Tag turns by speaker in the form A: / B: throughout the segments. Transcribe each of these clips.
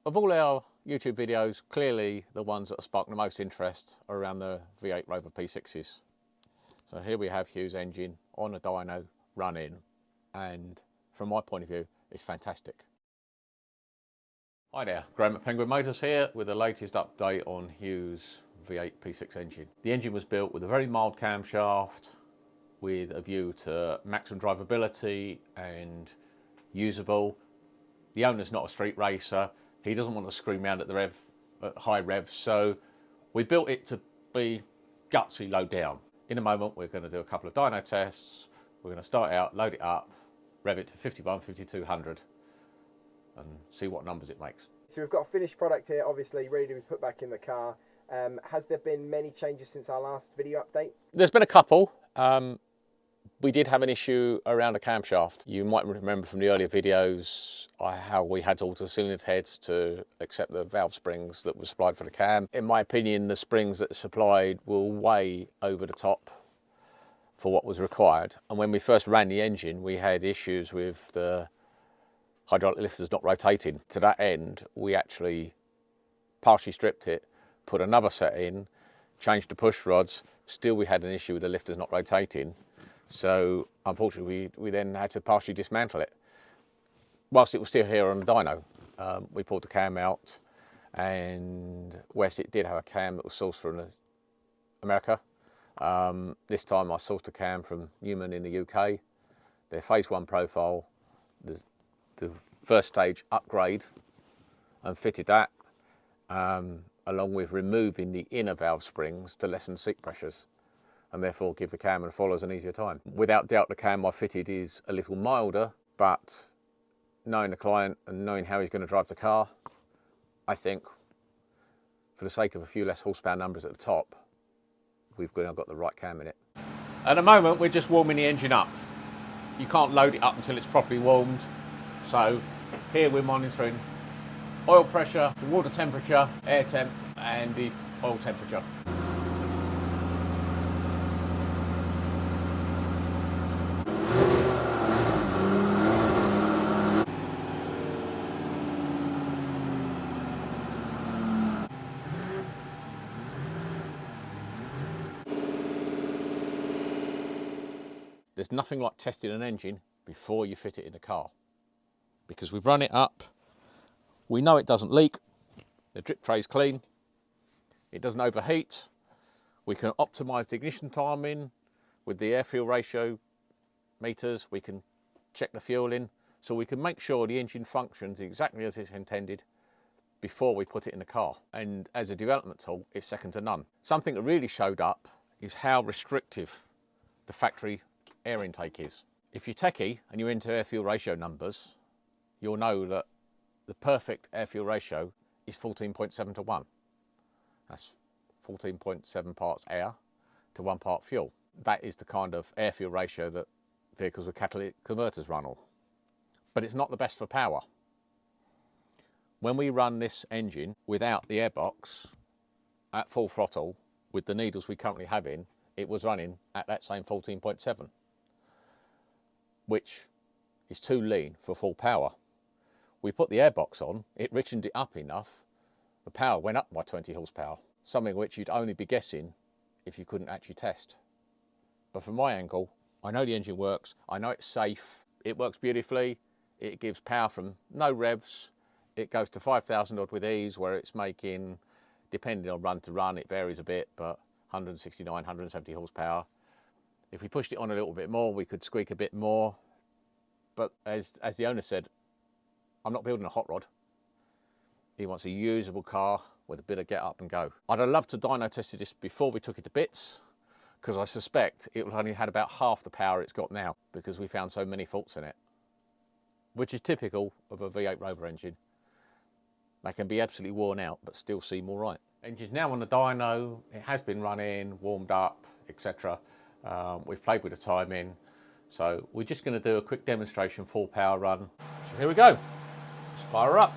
A: Of all our YouTube videos, clearly the ones that have sparked the most interest are around the V8 Rover P6s. So here we have Hugh's engine on a dyno running, and from my point of view, it's fantastic. Hi there, Graham at Penguin Motors here with the latest update on Hugh's V8 P6 engine. The engine was built with a very mild camshaft with a view to maximum drivability and usable. The owner's not a street racer. He doesn't want to scream out at the high revs, so we built it to be gutsy low down. In a moment, we're going to do a couple of dyno tests. We're going to start out, load it up, rev it to 51, 5200, and see what numbers it makes.
B: So we've got a finished product here, obviously ready to be put back in the car. Has there been many changes since our last video update?
A: There's been a couple. We did have an issue around the camshaft. You might remember from the earlier videos how we had to alter the cylinder heads to accept the valve springs that were supplied for the cam. In my opinion, the springs that are supplied were way over the top for what was required. And when we first ran the engine, we had issues with the hydraulic lifters not rotating. To that end, we actually partially stripped it, put another set in, changed the push rods. Still, we had an issue with the lifters not rotating. So unfortunately, we then had to partially dismantle it. Whilst it was still here on the dyno, we pulled the cam out, and whilst it did have a cam that was sourced from America, this time I sourced a cam from Newman in the UK. Their phase 1 profile, the first stage upgrade, and fitted that, along with removing the inner valve springs to lessen seat pressures, and therefore give the cam and followers an easier time. Without doubt, the cam I fitted is a little milder, but knowing the client and knowing how he's going to drive the car, I think for the sake of a few less horsepower numbers at the top, we've got the right cam in it. At the moment, we're just warming the engine up. You can't load it up until it's properly warmed. So here we're monitoring oil pressure, the water temperature, air temp, and the oil temperature. There's nothing like testing an engine before you fit it in the car, because we've run it up, we know it doesn't leak, the drip tray's clean, it doesn't overheat, we can optimise the ignition timing with the air-fuel ratio meters, we can check the fuel in, so we can make sure the engine functions exactly as it's intended before we put it in the car. And as a development tool, it's second to none. Something that really showed up is how restrictive the factory air intake is. If you're techie and you're into air-fuel ratio numbers, you'll know that the perfect air-fuel ratio is 14.7 to 1. That's 14.7 parts air to 1 part fuel. That is the kind of air-fuel ratio that vehicles with catalytic converters run on. But it's not the best for power. When we run this engine without the airbox at full throttle with the needles we currently have in, it was running at that same 14.7. which is too lean for full power. We put the airbox on, it richened it up enough, the power went up by 20 horsepower, something which you'd only be guessing if you couldn't actually test. But from my angle, I know the engine works, I know it's safe, it works beautifully, it gives power from no revs, it goes to 5,000 odd with ease, where it's making, depending on run to run, it varies a bit, but 169, 170 horsepower. If we pushed it on a little bit more, we could squeak a bit more. But as the owner said, I'm not building a hot rod. He wants a usable car with a bit of get up and go. I'd have loved to dyno tested this before we took it to bits, because I suspect it would only had about half the power it's got now, because we found so many faults in it, which is typical of a V8 Rover engine. They can be absolutely worn out, but still seem all right. Engine's now on the dyno, it has been running, warmed up, etc. We've played with the timing, so we're just going to do a quick demonstration full power run. So here we go. Let's fire her up.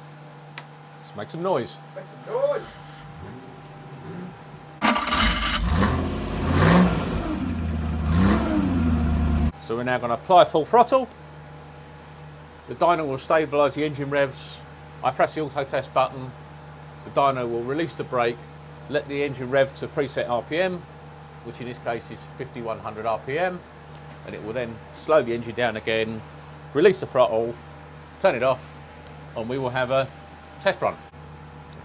A: Let's make some noise.
B: Make some noise.
A: So we're now going to apply full throttle. The dyno will stabilise the engine revs I press the auto test button, the dyno will release the brake, let the engine rev to preset RPM, which in this case is 5100 RPM, and it will then slow the engine down again, release the throttle, turn it off, and we will have a test run.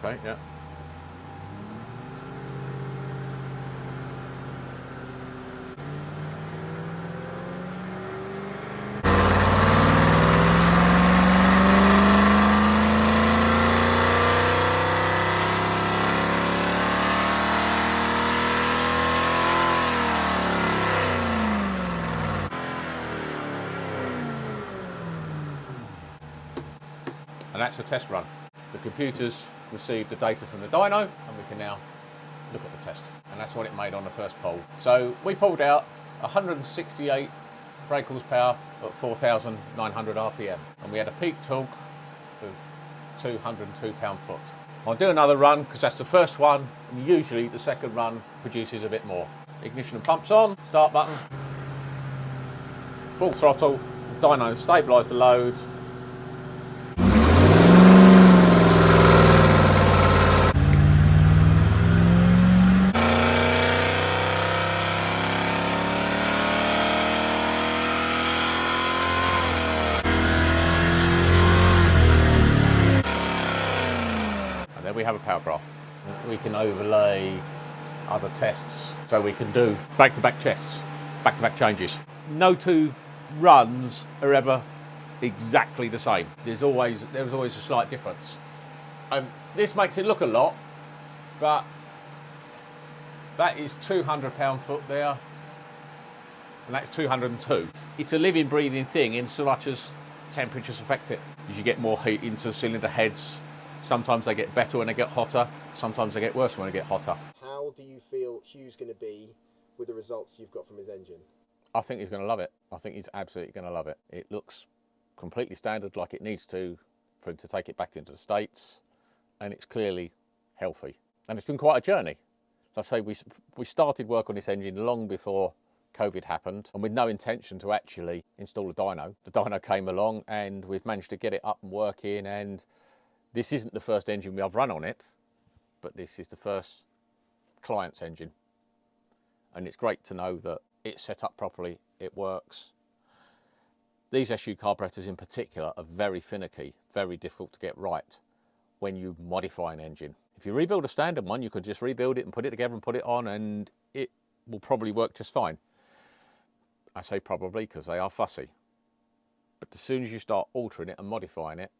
A: Okay, yeah. And that's a test run. The computers received the data from the dyno, and we can now look at the test. And that's what it made on the first pull. So we pulled out 168 brake horsepower at 4,900 RPM. And we had a peak torque of 202 pound-foot. I'll do another run because that's the first one, and usually the second run produces a bit more. Ignition and pumps on, start button, full throttle, dyno stabilise the load. We have a power graph. We can overlay other tests, so we can do back-to-back tests, back-to-back changes. No two runs are ever exactly the same. There's always a slight difference. This makes it look a lot, but that is 200 pound-foot there, and that's 202. It's a living, breathing thing in so much as temperatures affect it. As you get more heat into the cylinder heads, sometimes they get better when they get hotter, sometimes they get worse when they get hotter.
B: How do you feel Hugh's going to be with the results you've got from his engine?
A: I think he's going to love it. I think he's absolutely going to love it. It looks completely standard, like it needs to, for him to take it back into the States, and it's clearly healthy. And it's been quite a journey. Like I say, we started work on this engine long before COVID happened, and with no intention to actually install a dyno. The dyno came along and we've managed to get it up and working, and this isn't the first engine I've run on it, but this is the first client's engine. And it's great to know that it's set up properly, it works. These SU carburetors in particular are very finicky, very difficult to get right when you modify an engine. If you rebuild a standard one, you could just rebuild it and put it together and put it on, and it will probably work just fine. I say probably because they are fussy. But as soon as you start altering it and modifying it,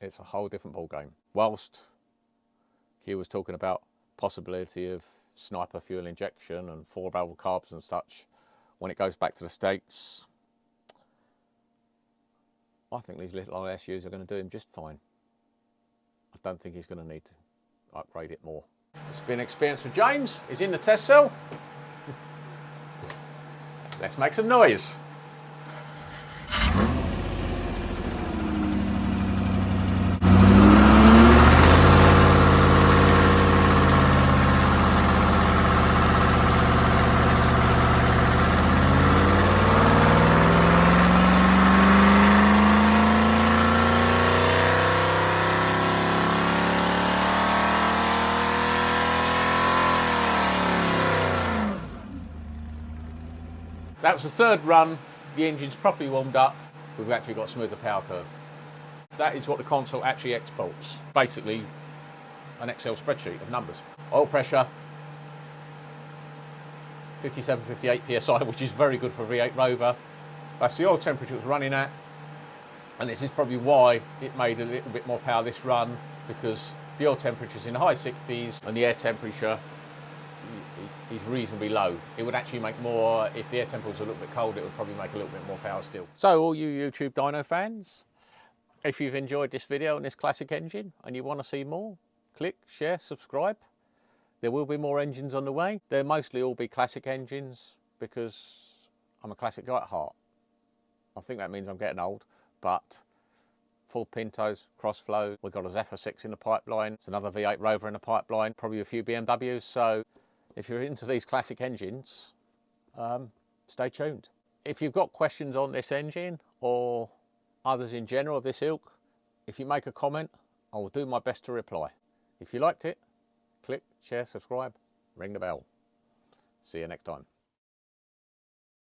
A: it's a whole different ballgame. Whilst Hugh was talking about possibility of sniper fuel injection and 4-barrel carbs and such, when it goes back to the States, I think these little SUs are going to do him just fine. I don't think he's going to need to upgrade it more. It's been an experience for James. He's in the test cell. Let's make some noise. That was the third run. The engine's properly warmed up. We've actually got a smoother power curve. That is what the console actually exports. Basically, an Excel spreadsheet of numbers. Oil pressure, 57, 58 PSI, which is very good for a V8 Rover. That's the oil temperature it was running at. And this is probably why it made a little bit more power this run, because the oil temperature is in the high 60s and the air temperature is reasonably low. It would actually make more, if the air temperature was a little bit cold, it would probably make a little bit more power still. So all you YouTube dyno fans, if you've enjoyed this video on this classic engine and you want to see more, click, share, subscribe. There will be more engines on the way. They'll mostly all be classic engines because I'm a classic guy at heart. I think that means I'm getting old, but Ford Pintos, Crossflow, we've got a Zephyr 6 in the pipeline, it's another V8 Rover in the pipeline, probably a few BMWs. So if you're into these classic engines, stay tuned. If you've got questions on this engine or others in general of this ilk, If you make a comment, I will do my best to reply. If you liked it, click, share, subscribe, ring the bell. See you next time.